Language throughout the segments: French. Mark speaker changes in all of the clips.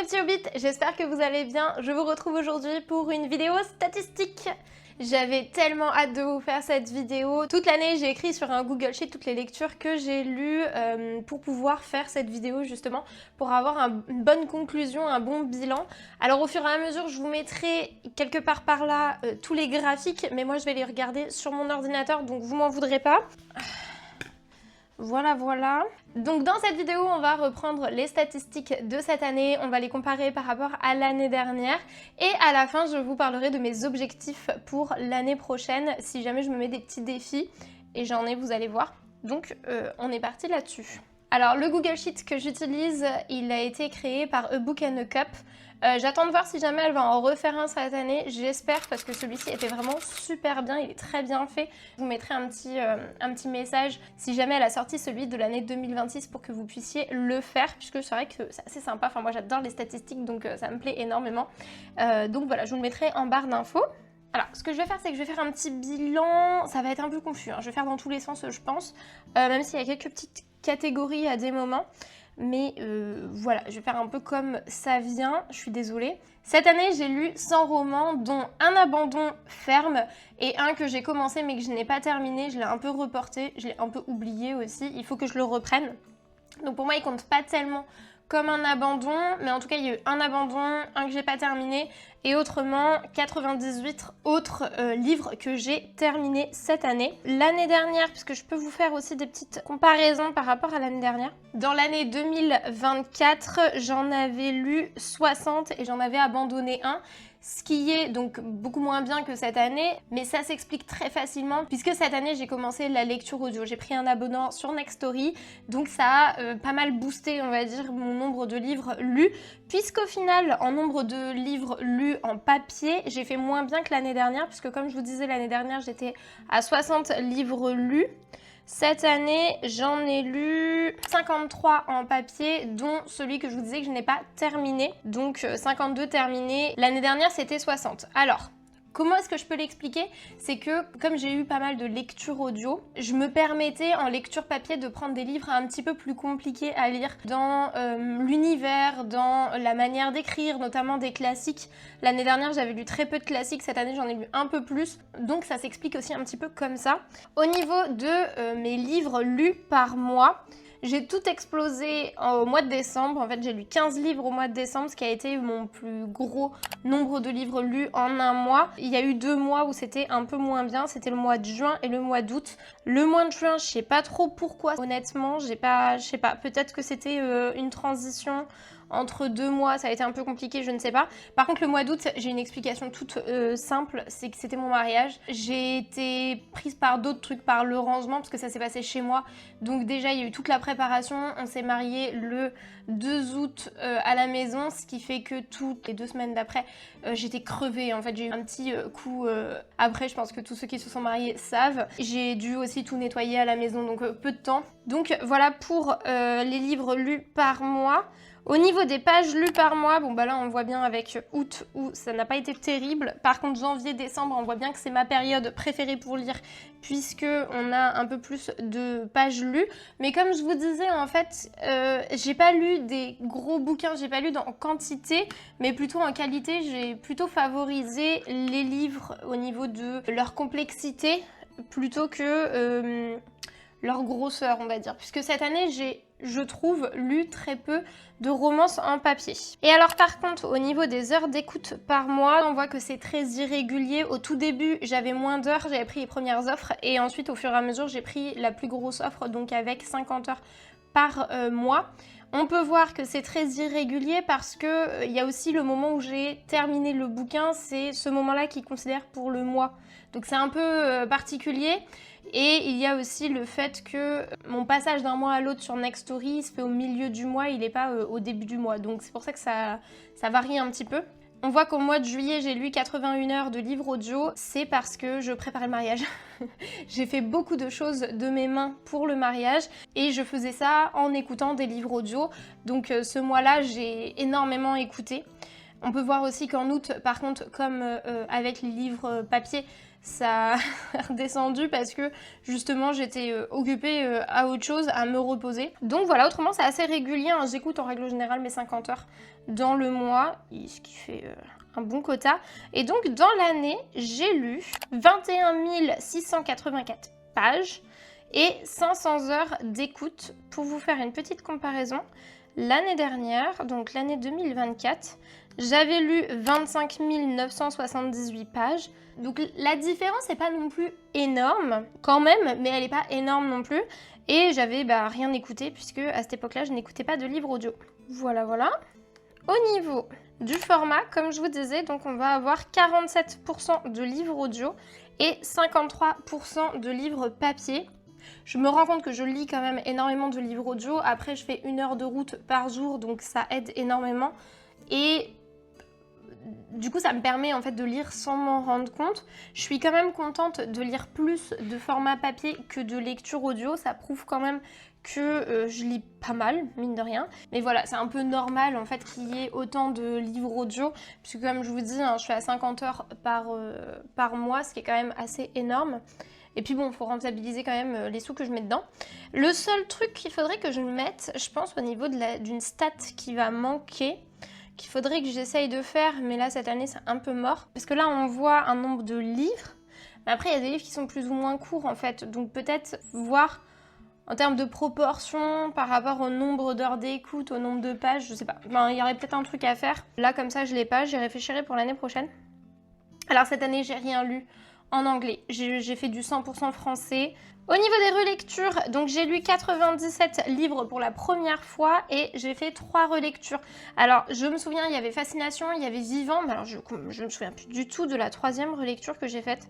Speaker 1: petits hobbits, j'espère que vous allez bien. Je vous retrouve aujourd'hui pour une vidéo statistique. J'avais tellement hâte de vous faire cette vidéo. Toute l'année, j'ai écrit sur un Google Sheet toutes les lectures que j'ai lues pour pouvoir faire cette vidéo justement, pour avoir une bonne conclusion, un bon bilan. Alors au fur et à mesure, je vous mettrai quelque part par là tous les graphiques, mais moi je vais les regarder sur mon ordinateur, donc vous m'en voudrez pas. Voilà. Donc dans cette vidéo, on va reprendre les statistiques de cette année, on va les comparer par rapport à l'année dernière et à la fin, je vous parlerai de mes objectifs pour l'année prochaine si jamais je me mets des petits défis et j'en ai, vous allez voir. Donc on est parti là-dessus. Alors le Google Sheet que j'utilise, il a été créé par A Book and a Cup. J'attends de voir si jamais elle va en refaire un cette année, j'espère, parce que celui-ci était vraiment super bien, il est très bien fait. Je vous mettrai un petit message si jamais elle a sorti celui de l'année 2026 pour que vous puissiez le faire, puisque c'est vrai que c'est assez sympa, enfin moi j'adore les statistiques donc ça me plaît énormément. Donc voilà, je vous le mettrai en barre d'infos. Alors, ce que je vais faire, c'est que je vais faire un petit bilan, ça va être un peu confus, hein. Je vais faire dans tous les sens, je pense, même s'il y a quelques petites catégories à des moments. Mais voilà, je vais faire un peu comme ça vient, je suis désolée. Cette année, j'ai lu 100 romans, dont un abandon ferme et un que j'ai commencé mais que je n'ai pas terminé. Je l'ai un peu reporté, je l'ai un peu oublié aussi, il faut que je le reprenne. Donc pour moi, il compte pas tellement comme un abandon, mais en tout cas, il y a eu un abandon, un que j'ai pas terminé, et autrement, 98 autres livres que j'ai terminés cette année. L'année dernière, puisque je peux vous faire aussi des petites comparaisons par rapport à l'année dernière. Dans l'année 2024, j'en avais lu 60 et j'en avais abandonné un. Ce qui est donc beaucoup moins bien que cette année, mais ça s'explique très facilement puisque cette année j'ai commencé la lecture audio. J'ai pris un abonnement sur Nextory, donc ça a pas mal boosté, on va dire, mon nombre de livres lus, puisqu'au final, en nombre de livres lus en papier, j'ai fait moins bien que l'année dernière, puisque comme je vous disais, l'année dernière j'étais à 60 livres lus. Cette année, j'en ai lu 53 en papier, dont celui que je vous disais que je n'ai pas terminé. Donc 52 terminés. L'année dernière, c'était 60. Alors, comment est-ce que je peux l'expliquer? C'est que, comme j'ai eu pas mal de lectures audio, je me permettais en lecture papier de prendre des livres un petit peu plus compliqués à lire dans l'univers, dans la manière d'écrire, notamment des classiques. L'année dernière, j'avais lu très peu de classiques, cette année, j'en ai lu un peu plus, donc ça s'explique aussi un petit peu comme ça. Au niveau de mes livres lus par mois, j'ai tout explosé au mois de décembre. En fait, j'ai lu 15 livres au mois de décembre, ce qui a été mon plus gros nombre de livres lus en un mois. Il y a eu 2 mois où c'était un peu moins bien, c'était le mois de juin et le mois d'août. Le mois de juin, je sais pas trop pourquoi, honnêtement, je sais pas, peut-être que c'était une transition entre 2 mois, ça a été un peu compliqué, je ne sais pas. Par contre, le mois d'août, j'ai une explication toute simple, c'est que c'était mon mariage. J'ai été prise par d'autres trucs, par le rangement, parce que ça s'est passé chez moi. Donc déjà, il y a eu toute la préparation. On s'est mariés le 2 août à la maison, ce qui fait que toutes les 2 semaines d'après, j'étais crevée. En fait, j'ai eu un petit coup après, je pense que tous ceux qui se sont mariés savent. J'ai dû aussi tout nettoyer à la maison, donc peu de temps. Donc voilà pour les livres lus par mois. Au niveau des pages lues par mois, bon bah là on voit bien avec août où ça n'a pas été terrible. Par contre janvier, décembre, on voit bien que c'est ma période préférée pour lire puisque on a un peu plus de pages lues. Mais comme je vous disais en fait, j'ai pas lu des gros bouquins, j'ai pas lu en quantité, mais plutôt en qualité. J'ai plutôt favorisé les livres au niveau de leur complexité plutôt que leur grosseur, on va dire. Puisque cette année, j'ai, je trouve, lu très peu de romances en papier. Et alors par contre, au niveau des heures d'écoute par mois, on voit que c'est très irrégulier. Au tout début, j'avais moins d'heures, j'avais pris les premières offres et ensuite, au fur et à mesure, j'ai pris la plus grosse offre, donc avec 50 heures par mois. On peut voir que c'est très irrégulier parce que il y a aussi le moment où j'ai terminé le bouquin, c'est ce moment-là qui considère pour le mois. Donc c'est un peu particulier. Et il y a aussi le fait que mon passage d'un mois à l'autre sur Nextory se fait au milieu du mois, il n'est pas au début du mois. Donc c'est pour ça que ça varie un petit peu. On voit qu'au mois de juillet, j'ai lu 81 heures de livres audio. C'est parce que je préparais le mariage. J'ai fait beaucoup de choses de mes mains pour le mariage et je faisais ça en écoutant des livres audio. Donc ce mois-là, j'ai énormément écouté. On peut voir aussi qu'en août, par contre, comme avec les livres papier, ça a redescendu parce que justement j'étais occupée à autre chose, à me reposer. Donc voilà, autrement c'est assez régulier, hein. J'écoute en règle générale mes 50 heures dans le mois, ce qui fait un bon quota. Et donc dans l'année, j'ai lu 21 684 pages et 500 heures d'écoute. Pour vous faire une petite comparaison, l'année dernière, donc l'année 2024, j'avais lu 25 978 pages. Donc la différence n'est pas non plus énorme, quand même, mais elle n'est pas énorme non plus. Et j'avais rien écouté, puisque à cette époque-là, je n'écoutais pas de livre audio. Voilà, voilà. Au niveau du format, comme je vous disais, donc on va avoir 47% de livres audio et 53% de livres papier. Je me rends compte que je lis quand même énormément de livres audio. Après, je fais 1 heure de route par jour, donc ça aide énormément. Et du coup, ça me permet en fait de lire sans m'en rendre compte. Je suis quand même contente de lire plus de format papier que de lecture audio. Ça prouve quand même que je lis pas mal, mine de rien. Mais voilà, c'est un peu normal en fait qu'il y ait autant de livres audio. Puisque comme je vous dis, hein, je suis à 50 heures par mois, ce qui est quand même assez énorme. Et puis bon, il faut rentabiliser quand même les sous que je mets dedans. Le seul truc qu'il faudrait que je mette, je pense, au niveau d'une stat qui va manquer, qu'il faudrait que j'essaye de faire, mais là cette année c'est un peu mort. Parce que là on voit un nombre de livres, mais après il y a des livres qui sont plus ou moins courts en fait. Donc peut-être voir en termes de proportion par rapport au nombre d'heures d'écoute, au nombre de pages, je sais pas. Il y aurait peut-être un truc à faire. Là comme ça je l'ai pas, j'y réfléchirai pour l'année prochaine. Alors cette année j'ai rien lu en anglais, j'ai fait du 100% français. Au niveau des relectures, donc j'ai lu 97 livres pour la première fois et j'ai fait 3 relectures. Alors je me souviens, il y avait Fascination, il y avait Vivant, mais alors je me souviens plus du tout de la 3e relecture que j'ai faite.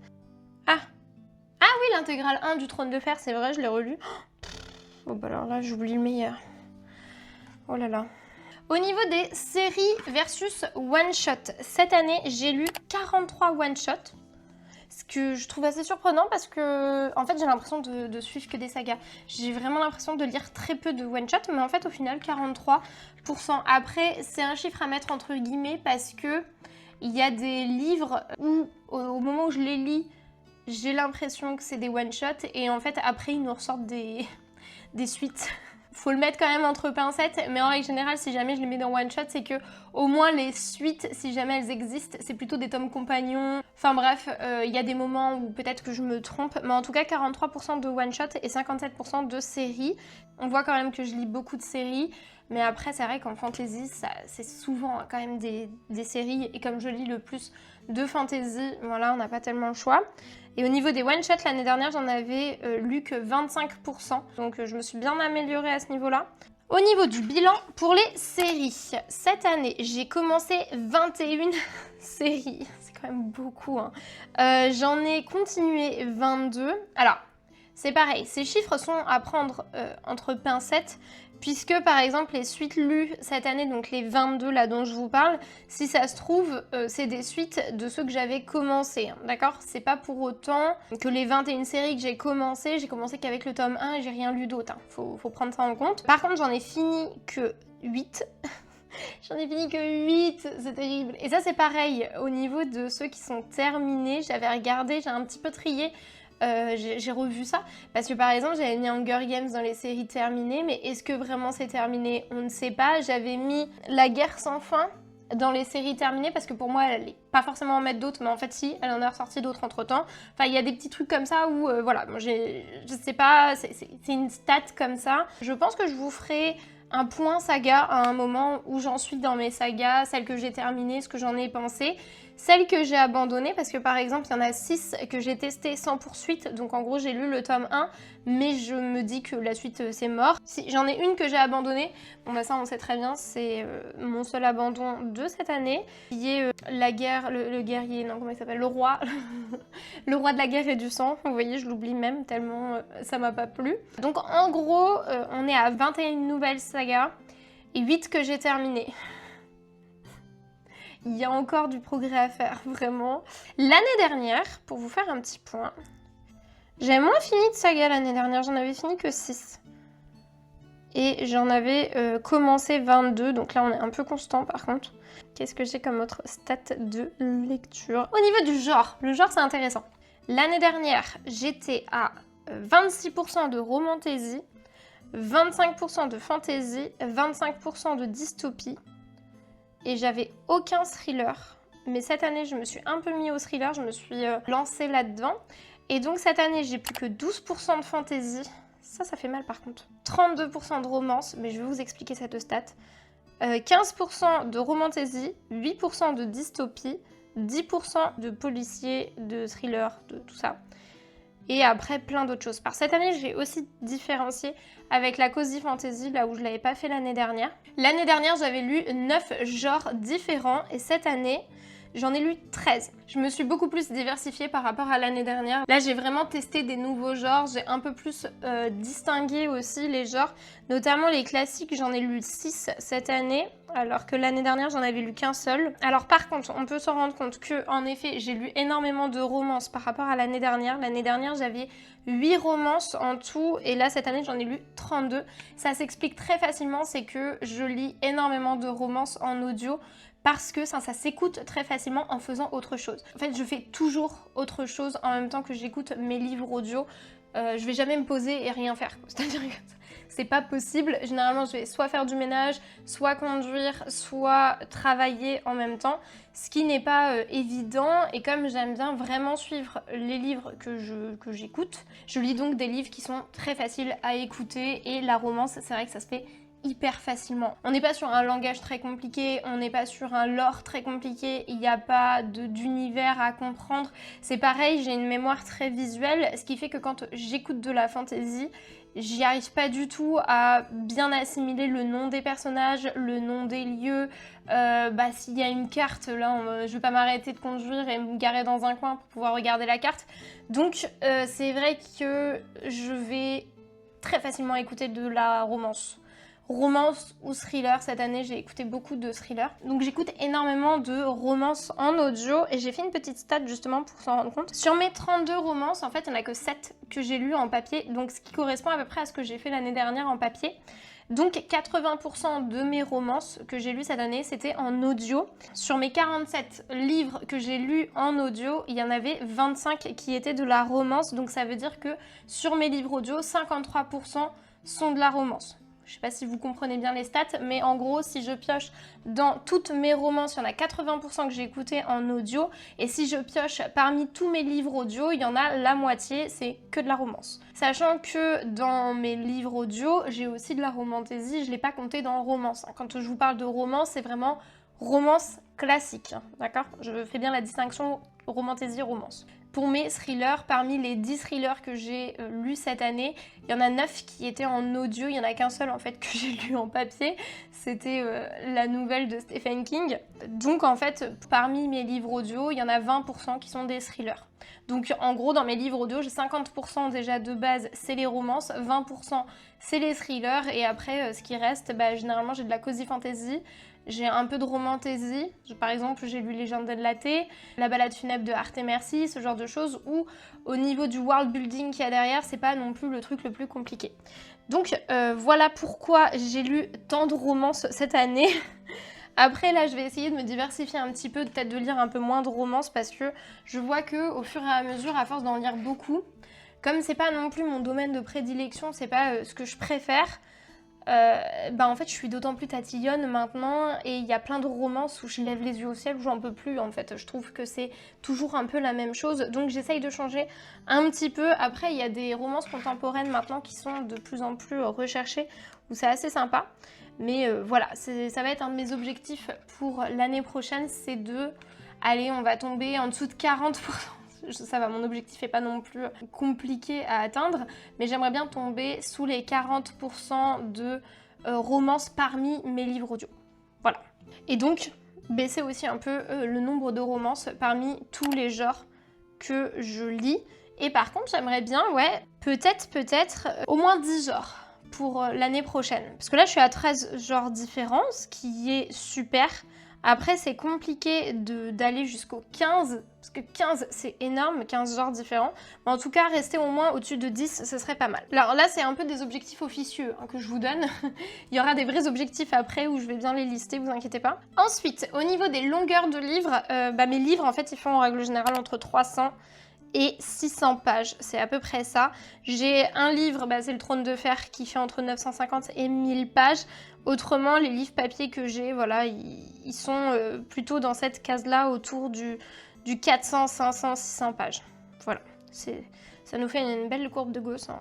Speaker 1: Ah oui, l'intégrale 1 du Trône de Fer, c'est vrai, je l'ai relu. Bon bah alors là j'oublie le meilleur. Oh là là. Au niveau des séries versus one-shot, cette année j'ai lu 43 one-shots. Ce que je trouve assez surprenant parce que en fait j'ai l'impression de suivre que des sagas. J'ai vraiment l'impression de lire très peu de one-shot, mais en fait au final 43%. Après c'est un chiffre à mettre entre guillemets parce que il y a des livres où au moment où je les lis, j'ai l'impression que c'est des one-shots et en fait après ils nous ressortent des suites. Faut le mettre quand même entre pincettes, mais en règle générale, si jamais je les mets dans one shot, c'est que au moins les suites, si jamais elles existent, c'est plutôt des tomes compagnons. Enfin bref, il y a des moments où peut-être que je me trompe, mais en tout cas 43% de one shot et 57% de séries. On voit quand même que je lis beaucoup de séries, mais après c'est vrai qu'en fantasy, c'est souvent quand même des séries, et comme je lis le plus de fantasy, voilà, on n'a pas tellement le choix. Et au niveau des one-shots, l'année dernière, j'en avais lu que 25%. Donc je me suis bien améliorée à ce niveau-là. Au niveau du bilan pour les séries, cette année, j'ai commencé 21 séries. C'est quand même beaucoup, hein. J'en ai continué 22. Alors, c'est pareil, ces chiffres sont à prendre entre pincettes, puisque par exemple les suites lues cette année, donc les 22 là dont je vous parle, si ça se trouve, c'est des suites de ceux que j'avais commencé, hein, d'accord? C'est pas pour autant que les 21 séries que j'ai commencé qu'avec le tome 1 et j'ai rien lu d'autre, hein. Faut prendre ça en compte. Par contre, j'en ai fini que 8. J'en ai fini que 8, c'est terrible. Et ça c'est pareil, au niveau de ceux qui sont terminés, j'avais regardé, j'ai un petit peu trié. J'ai revu ça parce que par exemple j'avais mis Hunger Games dans les séries terminées, mais est-ce que vraiment c'est terminé? On ne sait pas. J'avais mis La Guerre sans fin dans les séries terminées parce que pour moi elle allait pas forcément en mettre d'autres, mais en fait si, elle en a ressorti d'autres entre temps. Enfin il y a des petits trucs comme ça où voilà, je sais pas, c'est une stat comme ça. Je pense que je vous ferai un point saga à un moment où j'en suis dans mes sagas, celles que j'ai terminées, ce que j'en ai pensé. Celles que j'ai abandonnées, parce que par exemple, il y en a 6 que j'ai testées sans poursuite. Donc en gros, j'ai lu le tome 1, mais je me dis que la suite, c'est mort. Si, j'en ai une que j'ai abandonnée. Bon bah ça, on sait très bien, c'est mon seul abandon de cette année. Qui est la guerre, le guerrier, non, comment il s'appelle? Le roi. Le roi de la guerre et du sang. Vous voyez, je l'oublie même tellement ça m'a pas plu. Donc en gros, on est à 21 nouvelles sagas et 8 que j'ai terminées. Il y a encore du progrès à faire, vraiment. L'année dernière, pour vous faire un petit point, j'avais moins fini de saga l'année dernière, j'en avais fini que 6. Et j'en avais commencé 22, donc là on est un peu constant par contre. Qu'est-ce que j'ai comme autre stat de lecture? Au niveau du genre, le genre c'est intéressant. L'année dernière, j'étais à 26% de romantasy, 25% de fantasy, 25% de dystopie. Et j'avais aucun thriller. Mais cette année, je me suis un peu mis au thriller, je me suis lancée là-dedans. Et donc cette année, j'ai plus que 12% de fantasy. Ça fait mal par contre. 32% de romance, mais je vais vous expliquer cette stat. 15% de romantasy, 8% de dystopie, 10% de policier, de thriller, de tout ça. Et après, plein d'autres choses. Par cette année, j'ai aussi différencié avec la cozy fantasy, là où je ne l'avais pas fait l'année dernière. L'année dernière, j'avais lu 9 genres différents, et cette année, j'en ai lu 13. Je me suis beaucoup plus diversifiée par rapport à l'année dernière. Là, j'ai vraiment testé des nouveaux genres. J'ai un peu plus distingué aussi les genres. Notamment les classiques, j'en ai lu 6 cette année, alors que l'année dernière, j'en avais lu qu'un seul. Alors par contre, on peut s'en rendre compte que, en effet, j'ai lu énormément de romances par rapport à l'année dernière. L'année dernière, j'avais 8 romances en tout, et là, cette année, j'en ai lu 32. Ça s'explique très facilement, c'est que je lis énormément de romances en audio, parce que ça s'écoute très facilement en faisant autre chose. En fait, je fais toujours autre chose en même temps que j'écoute mes livres audio. Je vais jamais me poser et rien faire. C'est-à-dire que c'est pas possible. Généralement, je vais soit faire du ménage, soit conduire, soit travailler en même temps, ce qui n'est pas évident. Et comme j'aime bien vraiment suivre les livres que j'écoute, je lis donc des livres qui sont très faciles à écouter, et la romance, c'est vrai que ça se fait hyper facilement. On n'est pas sur un langage très compliqué, on n'est pas sur un lore très compliqué, il n'y a pas d'univers à comprendre. C'est pareil, j'ai une mémoire très visuelle, ce qui fait que quand j'écoute de la fantasy, j'y arrive pas du tout à bien assimiler le nom des personnages, le nom des lieux. S'il y a une carte, là, je vais pas m'arrêter de conduire et me garer dans un coin pour pouvoir regarder la carte. Donc c'est vrai que je vais très facilement écouter de la romance. Romance ou thriller, cette année j'ai écouté beaucoup de thrillers. Donc j'écoute énormément de romances en audio, et j'ai fait une petite stat justement pour s'en rendre compte. Sur mes 32 romances, en fait il n'y en a que 7 que j'ai lues en papier, donc ce qui correspond à peu près à ce que j'ai fait l'année dernière en papier. Donc 80% de mes romances que j'ai lues cette année, c'était en audio. Sur mes 47 livres que j'ai lus en audio, il y en avait 25 qui étaient de la romance, donc ça veut dire que sur mes livres audio, 53% sont de la romance. Je sais pas si vous comprenez bien les stats, mais en gros, si je pioche dans toutes mes romances, il y en a 80% que j'ai écouté en audio. Et si je pioche parmi tous mes livres audio, il y en a la moitié, c'est que de la romance. Sachant que dans mes livres audio, j'ai aussi de la romantasy, je ne l'ai pas compté dans romance. Quand je vous parle de romance, c'est vraiment romance classique, d'accord? Je fais bien la distinction romantasy-romance. Pour mes thrillers, parmi les 10 thrillers que j'ai lus cette année, il y en a 9 qui étaient en audio, il n'y en a qu'un seul en fait que j'ai lu en papier, c'était la nouvelle de Stephen King. Donc en fait, parmi mes livres audio, il y en a 20% qui sont des thrillers. Donc en gros, dans mes livres audio, j'ai 50% déjà de base, c'est les romances, 20% c'est les thrillers, et après ce qui reste, généralement j'ai de la cozy fantasy, j'ai un peu de romantasy, par exemple j'ai lu Légende de Laté, La balade funèbre de Arte Merci, ce genre de choses où au niveau du world building qu'il y a derrière, c'est pas non plus le truc le plus compliqué. Donc voilà pourquoi j'ai lu tant de romances cette année. Après là je vais essayer de me diversifier un petit peu, peut-être de lire un peu moins de romances, parce que je vois que au fur et à mesure, à force d'en lire beaucoup, comme c'est pas non plus mon domaine de prédilection, c'est pas ce que je préfère, en fait je suis d'autant plus tatillonne maintenant, et il y a plein de romances où je lève les yeux au ciel, où j'en peux plus en fait. Je trouve que c'est toujours un peu la même chose, donc j'essaye de changer un petit peu. Après il y a des romances contemporaines maintenant qui sont de plus en plus recherchées, où c'est assez sympa. Mais voilà, ça va être un de mes objectifs pour l'année prochaine, c'est de... Allez, on va tomber en dessous de 40%. Ça va, mon objectif n'est pas non plus compliqué à atteindre, mais j'aimerais bien tomber sous les 40% de romances parmi mes livres audio. Voilà. Et donc, baisser aussi un peu le nombre de romances parmi tous les genres que je lis. Et par contre, j'aimerais bien, peut-être, au moins 10 genres pour l'année prochaine. Parce que là, je suis à 13 genres différents, ce qui est super. Après, c'est compliqué d'aller jusqu'au 15, parce que 15, c'est énorme, 15 genres différents. Mais en tout cas, rester au moins au-dessus de 10, ce serait pas mal. Alors là, c'est un peu des objectifs officieux hein, que je vous donne. Il y aura des vrais objectifs après où je vais bien les lister, vous inquiétez pas. Ensuite, au niveau des longueurs de livres, mes livres, en fait, ils font en règle générale entre 300 et 600 pages, c'est à peu près ça. J'ai un livre, c'est le Trône de Fer, qui fait entre 950 et 1000 pages. Autrement, les livres papier que j'ai, voilà, ils sont plutôt dans cette case-là, autour du 400, 500, 600 pages. Voilà, ça nous fait une belle courbe de Gauss. Hein.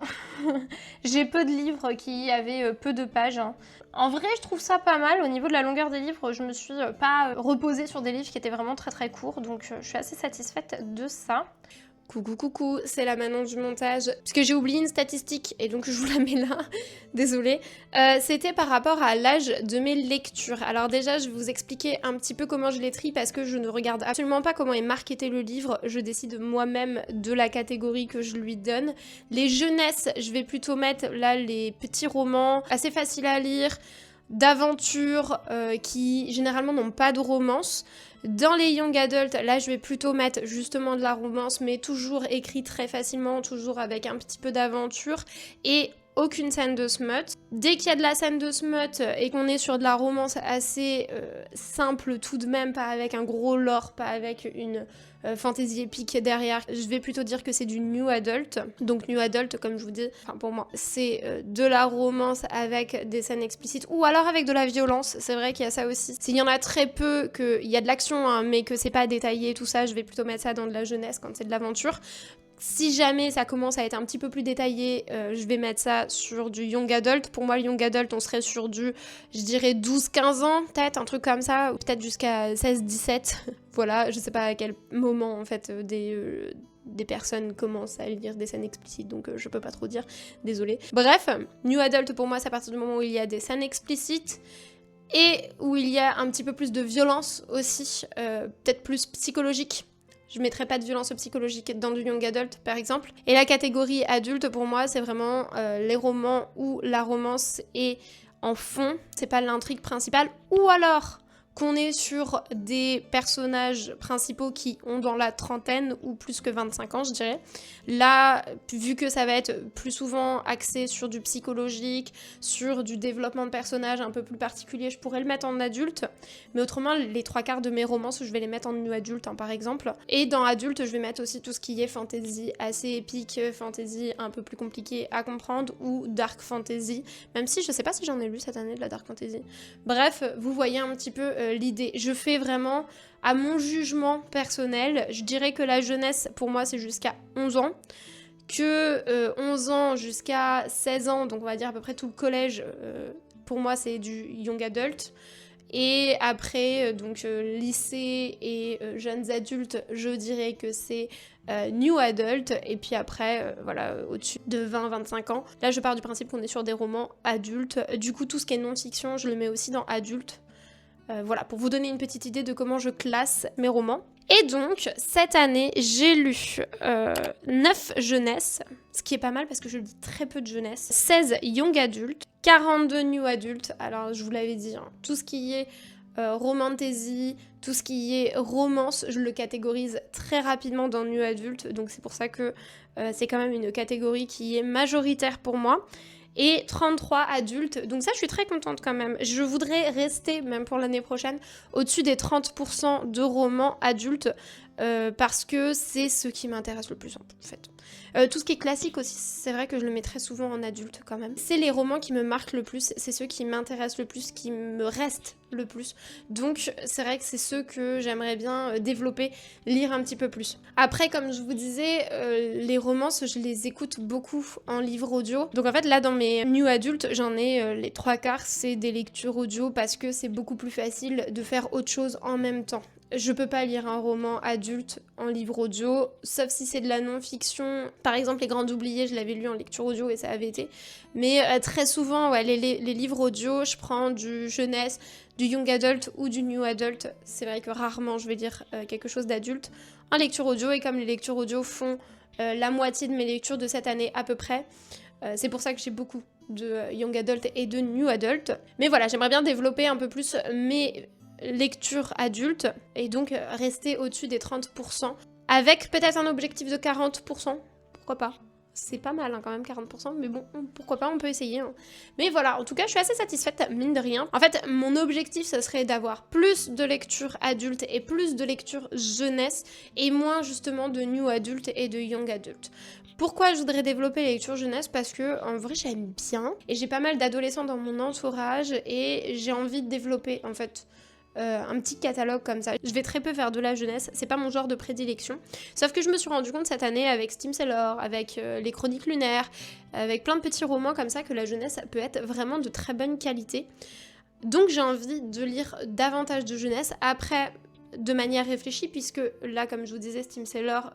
Speaker 1: J'ai peu de livres qui avaient peu de pages. Hein. En vrai, je trouve ça pas mal. Au niveau de la longueur des livres, je me suis pas reposée sur des livres qui étaient vraiment très très courts, donc je suis assez satisfaite de ça. Coucou, c'est la Manon du montage. Parce que j'ai oublié une statistique et donc je vous la mets là, désolée. C'était par rapport à l'âge de mes lectures. Alors déjà, je vais vous expliquer un petit peu comment je les trie parce que je ne regarde absolument pas comment est marketé le livre. Je décide moi-même de la catégorie que je lui donne. Les jeunesses, je vais plutôt mettre là les petits romans assez faciles à lire, d'aventures qui généralement n'ont pas de romance. Dans les young adultes, là je vais plutôt mettre justement de la romance, mais toujours écrit très facilement, toujours avec un petit peu d'aventure et aucune scène de smut. Dès qu'il y a de la scène de smut et qu'on est sur de la romance assez simple tout de même, pas avec un gros lore, pas avec une fantasy épique derrière, je vais plutôt dire que c'est du new adult. Donc new adult, comme je vous dis, pour moi, c'est de la romance avec des scènes explicites ou alors avec de la violence. C'est vrai qu'il y a ça aussi. S'il y en a très peu, qu'il y a de l'action, hein, mais que c'est pas détaillé, tout ça, je vais plutôt mettre ça dans de la jeunesse quand c'est de l'aventure. Si jamais ça commence à être un petit peu plus détaillé, je vais mettre ça sur du young adult. Pour moi, le young adult, on serait sur du, je dirais 12-15 ans, peut-être, un truc comme ça, ou peut-être jusqu'à 16-17. Voilà, je sais pas à quel moment, en fait, des personnes commencent à lire des scènes explicites, donc je peux pas trop dire, désolée. Bref, new adult, pour moi, c'est à partir du moment où il y a des scènes explicites, et où il y a un petit peu plus de violence aussi, peut-être plus psychologique. Je mettrais pas de violence psychologique dans du young adult, par exemple. Et la catégorie adulte, pour moi, c'est vraiment les romans où la romance est en fond, c'est pas l'intrigue principale, ou alors qu'on est sur des personnages principaux qui ont dans la trentaine ou plus que 25 ans, je dirais. Là, vu que ça va être plus souvent axé sur du psychologique, sur du développement de personnages un peu plus particulier, je pourrais le mettre en adulte. Mais autrement, les 3/4 de mes romances, je vais les mettre en new adulte, hein, par exemple. Et dans adulte, je vais mettre aussi tout ce qui est fantasy assez épique, fantasy un peu plus compliqué à comprendre, ou dark fantasy. Même si je sais pas si j'en ai lu cette année de la dark fantasy. Bref, vous voyez un petit peu l'idée. Je fais vraiment à mon jugement personnel. Je dirais que la jeunesse, pour moi, c'est jusqu'à 11 ans. Que 11 ans jusqu'à 16 ans, donc on va dire à peu près tout le collège, pour moi, c'est du young adult. Et après, donc lycée et jeunes adultes, je dirais que c'est new adult. Et puis après, voilà, au-dessus de 20-25 ans. Là, je pars du principe qu'on est sur des romans adultes. Du coup, tout ce qui est non-fiction, je le mets aussi dans adulte. Voilà, pour vous donner une petite idée de comment je classe mes romans. Et donc, cette année, j'ai lu 9 jeunesses, ce qui est pas mal parce que je lis très peu de jeunesse, 16 young adultes, 42 new adultes, alors je vous l'avais dit, hein, tout ce qui est romantasy, tout ce qui est romance, je le catégorise très rapidement dans new adulte, donc c'est pour ça que c'est quand même une catégorie qui est majoritaire pour moi. Et 33 adultes, donc ça je suis très contente quand même. Je voudrais rester, même pour l'année prochaine, au-dessus des 30% de romans adultes, parce que c'est ce qui m'intéresse le plus en fait. Tout ce qui est classique aussi, c'est vrai que je le mets très souvent en adulte quand même. C'est les romans qui me marquent le plus, c'est ceux qui m'intéressent le plus, qui me restent le plus. Donc c'est vrai que c'est ceux que j'aimerais bien développer, lire un petit peu plus. Après, comme je vous disais, les romances, je les écoute beaucoup en livre audio. Donc en fait, là dans mes new adultes, j'en ai les 3/4, c'est des lectures audio parce que c'est beaucoup plus facile de faire autre chose en même temps. Je peux pas lire un roman adulte en livre audio, sauf si c'est de la non-fiction. Par exemple, Les Grands Oubliés, je l'avais lu en lecture audio et ça avait été. Mais très souvent, ouais, les livres audio, je prends du jeunesse, du young adult ou du new adult. C'est vrai que rarement je vais lire quelque chose d'adulte en lecture audio. Et comme les lectures audio font la moitié de mes lectures de cette année à peu près, c'est pour ça que j'ai beaucoup de young adult et de new adult. Mais voilà, j'aimerais bien développer un peu plus mes lecture adulte et donc rester au-dessus des 30%, avec peut-être un objectif de 40%, pourquoi pas. C'est pas mal hein, quand même 40%, mais bon, pourquoi pas, on peut essayer. Hein. Mais voilà, en tout cas, je suis assez satisfaite, mine de rien. En fait, mon objectif, ça serait d'avoir plus de lecture adulte et plus de lecture jeunesse, et moins justement de new adulte et de young adulte. Pourquoi je voudrais développer les lectures jeunesse? Parce que en vrai, j'aime bien, et j'ai pas mal d'adolescents dans mon entourage, et j'ai envie de développer, en fait, un petit catalogue comme ça. Je vais très peu faire de la jeunesse, c'est pas mon genre de prédilection. Sauf que je me suis rendu compte cette année avec Steam Sailor, avec les Chroniques Lunaires, avec plein de petits romans comme ça que la jeunesse peut être vraiment de très bonne qualité. Donc j'ai envie de lire davantage de jeunesse. Après, de manière réfléchie, puisque là, comme je vous disais, Steam Sailor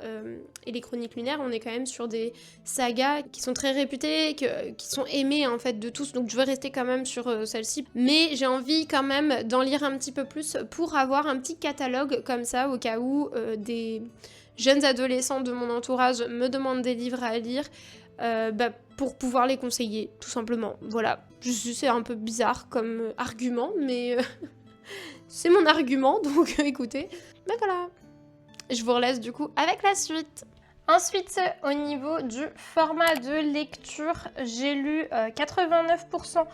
Speaker 1: et les Chroniques Lunaires, on est quand même sur des sagas qui sont très réputées, qui sont aimées en fait de tous, donc je veux rester quand même sur celle-ci. Mais j'ai envie quand même d'en lire un petit peu plus pour avoir un petit catalogue comme ça, au cas où des jeunes adolescents de mon entourage me demandent des livres à lire, pour pouvoir les conseiller, tout simplement. Voilà, je sais, c'est un peu bizarre comme argument, mais... c'est mon argument, donc écoutez. Ben voilà. Je vous relaisse du coup avec la suite. Ensuite, au niveau du format de lecture, j'ai lu 89%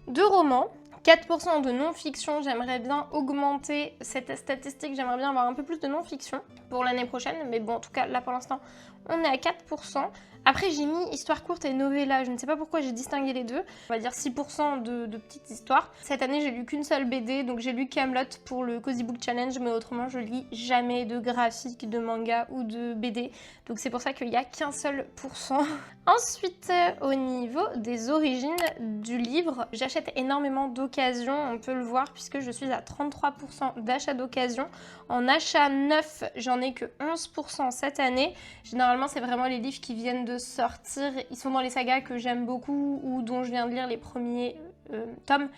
Speaker 1: de romans, 4% de non-fiction. J'aimerais bien augmenter cette statistique, j'aimerais bien avoir un peu plus de non-fiction pour l'année prochaine, mais bon, en tout cas, là pour l'instant, on est à 4%. Après, j'ai mis histoire courte et novella. Je ne sais pas pourquoi j'ai distingué les deux. On va dire 6% de petites histoires. Cette année, j'ai lu qu'une seule BD. Donc, j'ai lu Kaamelott pour le Cozy Book Challenge. Mais autrement, je lis jamais de graphique, de manga ou de BD. Donc, c'est pour ça qu'il n'y a qu'un seul pourcent. Ensuite, au niveau des origines du livre, j'achète énormément d'occasions. On peut le voir puisque je suis à 33% d'achat d'occasion. En achat neuf, j'en ai que 11% cette année. Généralement, c'est vraiment les livres qui viennent de sortir. Ils sont dans les sagas que j'aime beaucoup ou dont je viens de lire les premiers tomes.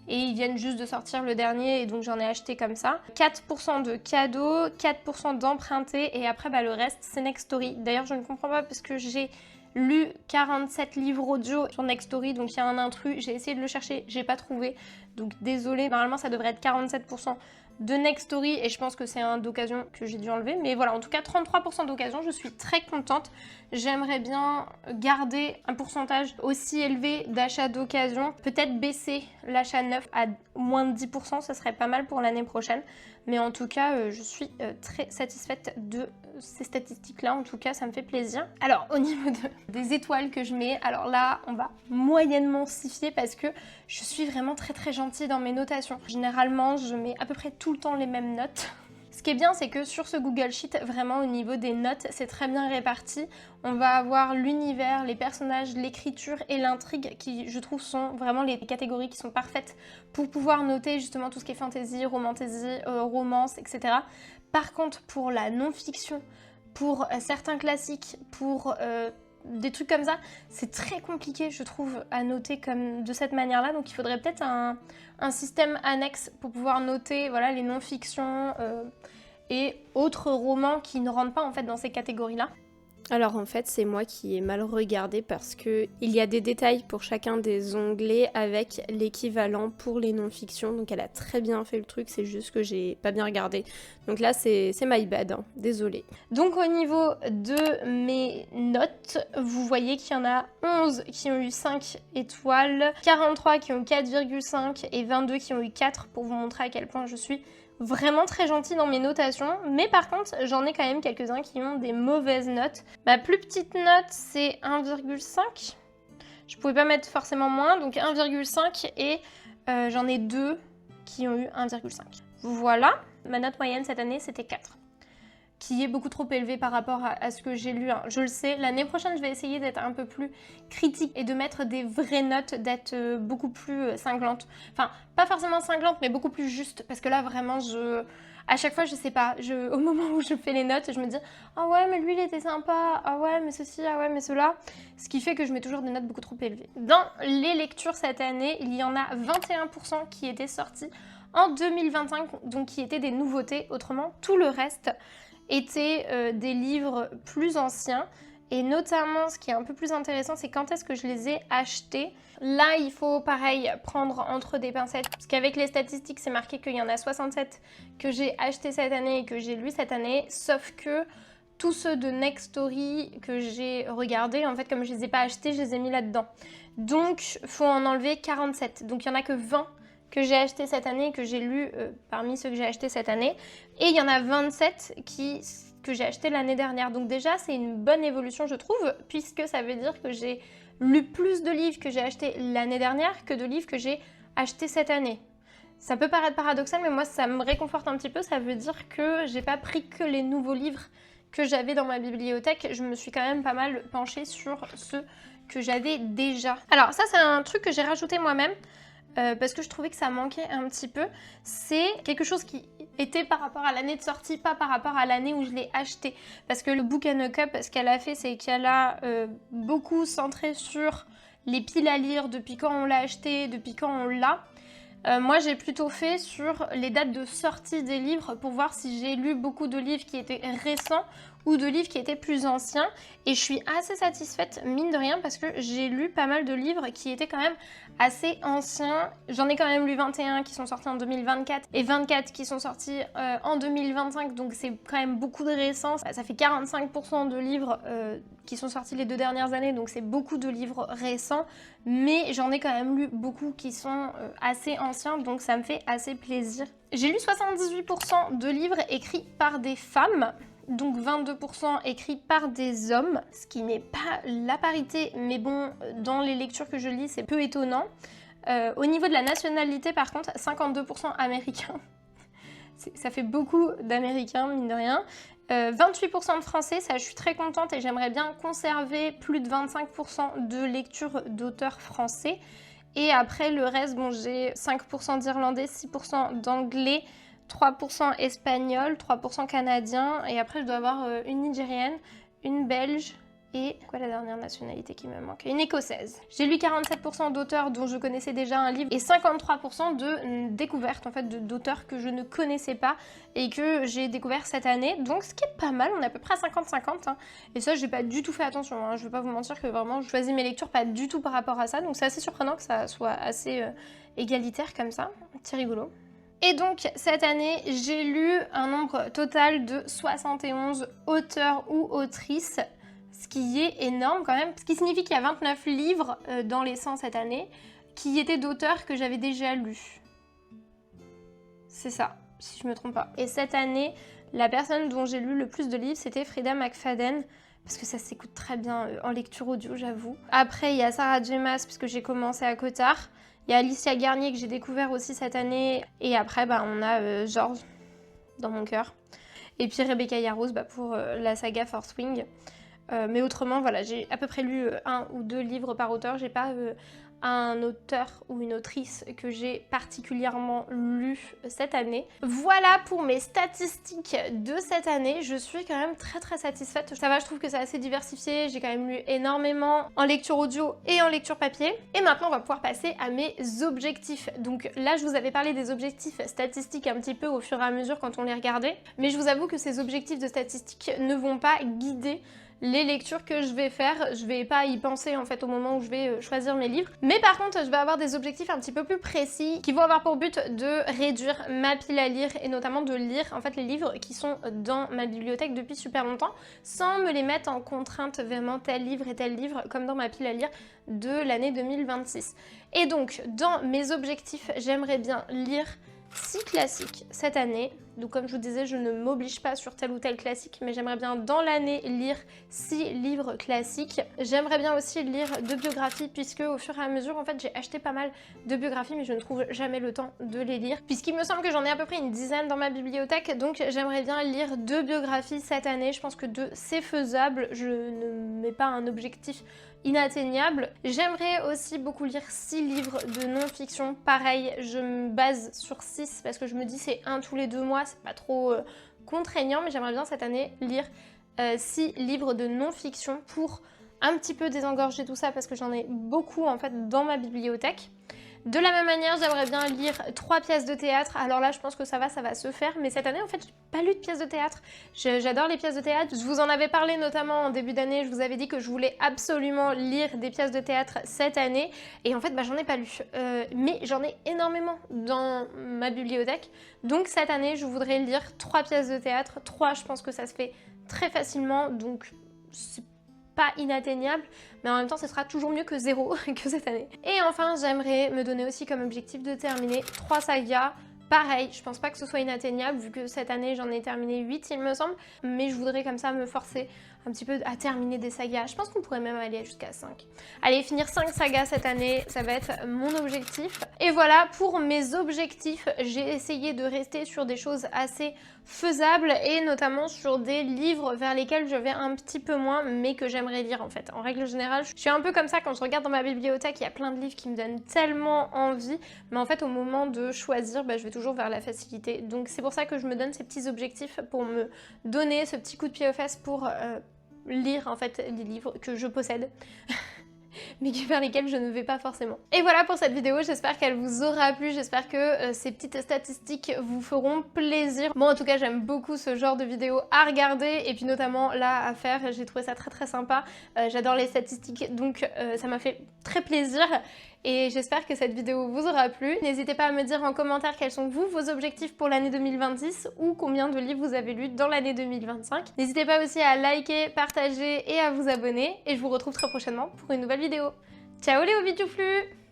Speaker 1: Et ils viennent juste de sortir le dernier et donc j'en ai acheté comme ça. 4% de cadeaux, 4% d'empruntés et après le reste c'est Nextory. D'ailleurs je ne comprends pas parce que j'ai lu 47 livres audio sur Nextory, donc il y a un intrus, j'ai essayé de le chercher, j'ai pas trouvé, donc désolée, normalement ça devrait être 47% de Nextory et je pense que c'est un d'occasion que j'ai dû enlever, mais voilà, en tout cas 33% d'occasion, je suis très contente. J'aimerais bien garder un pourcentage aussi élevé d'achat d'occasion, peut-être baisser l'achat neuf à moins de 10%, ça serait pas mal pour l'année prochaine, mais en tout cas je suis très satisfaite de ces statistiques-là, en tout cas ça me fait plaisir. Alors au niveau des étoiles que je mets, alors là on va moyennement s'y fier parce que je suis vraiment très gentille dans mes notations. Généralement je mets à peu près tout le temps les mêmes notes. Ce qui est bien, c'est que sur ce Google Sheet, vraiment au niveau des notes, c'est très bien réparti. On va avoir l'univers, les personnages, l'écriture et l'intrigue qui, je trouve, sont vraiment les catégories qui sont parfaites pour pouvoir noter justement tout ce qui est fantasy, romance, etc. Par contre, pour la non-fiction, pour certains classiques, pour des trucs comme ça, c'est très compliqué, je trouve, à noter comme de cette manière-là. Donc il faudrait peut-être un système annexe pour pouvoir noter voilà, les non-fictions et autres romans qui ne rentrent pas en fait dans ces catégories-là. Alors en fait c'est moi qui ai mal regardé parce que il y a des détails pour chacun des onglets avec l'équivalent pour les non-fictions, donc elle a très bien fait le truc, c'est juste que j'ai pas bien regardé, donc là c'est my bad, hein. Désolée. Donc au niveau de mes notes, vous voyez qu'il y en a 11 qui ont eu 5 étoiles, 43 qui ont eu 4,5 et 22 qui ont eu 4 pour vous montrer à quel point je suis vraiment très gentille dans mes notations, mais par contre j'en ai quand même quelques-uns qui ont des mauvaises notes. Ma plus petite note c'est 1,5, je pouvais pas mettre forcément moins, donc 1,5 et j'en ai 2 qui ont eu 1,5. Voilà, ma note moyenne cette année c'était 4. Qui est beaucoup trop élevé par rapport à ce que j'ai lu. Hein. Je le sais, l'année prochaine, je vais essayer d'être un peu plus critique et de mettre des vraies notes, d'être beaucoup plus cinglante. Enfin, pas forcément cinglante, mais beaucoup plus juste. Parce que là, vraiment, à chaque fois, je sais pas, au moment où je fais les notes, je me dis « Ah ouais, mais lui, il était sympa. Ah ouais, mais ceci, ah ouais, mais cela. » Ce qui fait que je mets toujours des notes beaucoup trop élevées. Dans les lectures cette année, il y en a 21% qui étaient sortis en 2025, donc qui étaient des nouveautés. Autrement, tout le reste étaient des livres plus anciens. Et notamment, ce qui est un peu plus intéressant, c'est quand est-ce que je les ai achetés. Là, il faut pareil prendre entre des pincettes, parce qu'avec les statistiques, c'est marqué qu'il y en a 67 que j'ai acheté cette année et que j'ai lu cette année, sauf que tous ceux de Next Story que j'ai regardés, en fait, comme je les ai pas achetés, je les ai mis là-dedans. Donc, faut en enlever 47. Donc, il y en a que 20 que j'ai acheté cette année, que j'ai lu parmi ceux que j'ai achetés cette année. Et il y en a 27 que j'ai acheté l'année dernière. Donc déjà, c'est une bonne évolution, je trouve, puisque ça veut dire que j'ai lu plus de livres que j'ai achetés l'année dernière que de livres que j'ai achetés cette année. Ça peut paraître paradoxal, mais moi, ça me réconforte un petit peu. Ça veut dire que j'ai pas pris que les nouveaux livres que j'avais dans ma bibliothèque. Je me suis quand même pas mal penchée sur ceux que j'avais déjà. Alors ça, c'est un truc que j'ai rajouté moi-même. Parce que je trouvais que ça manquait un petit peu. C'est quelque chose qui était par rapport à l'année de sortie, pas par rapport à l'année où je l'ai acheté. Parce que le Book & Cup, ce qu'elle a fait, c'est qu'elle a beaucoup centré sur les piles à lire, depuis quand on l'a acheté, depuis quand on l'a. Moi, j'ai plutôt fait sur les dates de sortie des livres pour voir si j'ai lu beaucoup de livres qui étaient récents ou de livres qui étaient plus anciens. Et je suis assez satisfaite, mine de rien, parce que j'ai lu pas mal de livres qui étaient quand même assez anciens. J'en ai quand même lu 21 qui sont sortis en 2024 et 24 qui sont sortis en 2025. Donc c'est quand même beaucoup de récents. Ça fait 45% de livres qui sont sortis les 2 dernières années. Donc c'est beaucoup de livres récents. Mais j'en ai quand même lu beaucoup qui sont assez anciens. Donc ça me fait assez plaisir. J'ai lu 78% de livres écrits par des femmes. Donc 22% écrits par des hommes, ce qui n'est pas la parité, mais bon, dans les lectures que je lis, c'est peu étonnant. Au niveau de la nationalité, par contre, 52% américains. Ça fait beaucoup d'américains, mine de rien. 28% de français, ça je suis très contente et j'aimerais bien conserver plus de 25% de lecture d'auteurs français. Et après, le reste, bon, j'ai 5% d'irlandais, 6% d'anglais, 3% espagnol, 3% canadien, et après je dois avoir une nigérienne, une belge et quoi la dernière nationalité qui me manque? Une écossaise. J'ai lu 47% d'auteurs dont je connaissais déjà un livre et 53% de découvertes en fait d'auteurs que je ne connaissais pas et que j'ai découvert cette année, donc ce qui est pas mal, on est à peu près à 50-50 hein. Et ça j'ai pas du tout fait attention, hein. Je vais pas vous mentir que vraiment je choisis mes lectures pas du tout par rapport à ça, donc c'est assez surprenant que ça soit assez égalitaire comme ça, c'est rigolo. Et donc, cette année, j'ai lu un nombre total de 71 auteurs ou autrices, ce qui est énorme quand même, ce qui signifie qu'il y a 29 livres dans les 100 cette année, qui étaient d'auteurs que j'avais déjà lus. C'est ça, si je me trompe pas. Et cette année, la personne dont j'ai lu le plus de livres, c'était Freida McFadden, parce que ça s'écoute très bien en lecture audio, j'avoue. Après, il y a Sarah J. Maas, puisque j'ai commencé à Cotard. Il y a Alicia Garnier que j'ai découvert aussi cette année. Et après, on a Georges dans mon cœur. Et puis Rebecca Yarros pour la saga Fourth Wing. Mais autrement, voilà, j'ai à peu près lu 1 ou 2 livres par auteur. J'ai pas un auteur ou une autrice que j'ai particulièrement lu cette année. Voilà pour mes statistiques de cette année. Je suis quand même très satisfaite. Ça va, je trouve que c'est assez diversifié. J'ai quand même lu énormément en lecture audio et en lecture papier. Et maintenant, on va pouvoir passer à mes objectifs. Donc là, je vous avais parlé des objectifs statistiques un petit peu au fur et à mesure quand on les regardait. Mais je vous avoue que ces objectifs de statistiques ne vont pas guider les lectures que je vais faire. Je vais pas y penser en fait au moment où je vais choisir mes livres. Mais par contre, je vais avoir des objectifs un petit peu plus précis qui vont avoir pour but de réduire ma pile à lire et notamment de lire en fait les livres qui sont dans ma bibliothèque depuis super longtemps sans me les mettre en contrainte vraiment tel livre et tel livre comme dans ma pile à lire de l'année 2026. Et donc, dans mes objectifs, j'aimerais bien lire 6 classiques cette année. Donc comme je vous disais, je ne m'oblige pas sur tel ou tel classique, mais j'aimerais bien dans l'année lire 6 livres classiques. J'aimerais bien aussi lire 2 biographies, puisque au fur et à mesure, en fait, j'ai acheté pas mal de biographies, mais je ne trouve jamais le temps de les lire. Puisqu'il me semble que j'en ai à peu près une dizaine dans ma bibliothèque, donc j'aimerais bien lire 2 biographies cette année. Je pense que 2, c'est faisable. Je ne mets pas un objectif inatteignable. J'aimerais aussi beaucoup lire 6 livres de non-fiction. Pareil, je me base sur 6 parce que je me dis c'est 1 tous les 2 mois, c'est pas trop contraignant, mais j'aimerais bien cette année lire 6 livres de non-fiction pour un petit peu désengorger tout ça parce que j'en ai beaucoup en fait dans ma bibliothèque. De la même manière, j'aimerais bien lire 3 pièces de théâtre. Alors là, je pense que ça va se faire. Mais cette année, en fait, j'ai pas lu de pièces de théâtre. J'adore les pièces de théâtre. Je vous en avais parlé notamment en début d'année. Je vous avais dit que je voulais absolument lire des pièces de théâtre cette année. Et en fait, j'en ai pas lu. Mais j'en ai énormément dans ma bibliothèque. Donc cette année, je voudrais lire 3 pièces de théâtre. 3, je pense que ça se fait très facilement. Donc c'est pas inatteignable, mais en même temps ce sera toujours mieux que 0 que cette année. Et enfin, j'aimerais me donner aussi comme objectif de terminer 3 sagas. Pareil, je pense pas que ce soit inatteignable vu que cette année j'en ai terminé 8 il me semble, mais je voudrais comme ça me forcer un petit peu à terminer des sagas. Je pense qu'on pourrait même aller jusqu'à 5. Allez, finir 5 sagas cette année, ça va être mon objectif. Et voilà, pour mes objectifs, j'ai essayé de rester sur des choses assez faisables et notamment sur des livres vers lesquels je vais un petit peu moins, mais que j'aimerais lire en fait. En règle générale, je suis un peu comme ça quand je regarde dans ma bibliothèque, il y a plein de livres qui me donnent tellement envie, mais en fait au moment de choisir, je vais toujours vers la facilité. Donc c'est pour ça que je me donne ces petits objectifs pour me donner ce petit coup de pied aux fesses pour lire en fait les livres que je possède mais vers lesquels je ne vais pas forcément. Et voilà pour cette vidéo, j'espère qu'elle vous aura plu, j'espère que ces petites statistiques vous feront plaisir. Moi en tout cas j'aime beaucoup ce genre de vidéos à regarder et puis notamment là à faire, j'ai trouvé ça très sympa. J'adore les statistiques donc ça m'a fait très plaisir. Et j'espère que cette vidéo vous aura plu. N'hésitez pas à me dire en commentaire quels sont vos objectifs pour l'année 2026 ou combien de livres vous avez lus dans l'année 2025. N'hésitez pas aussi à liker, partager et à vous abonner. Et je vous retrouve très prochainement pour une nouvelle vidéo. Ciao les Hobbies Touflus!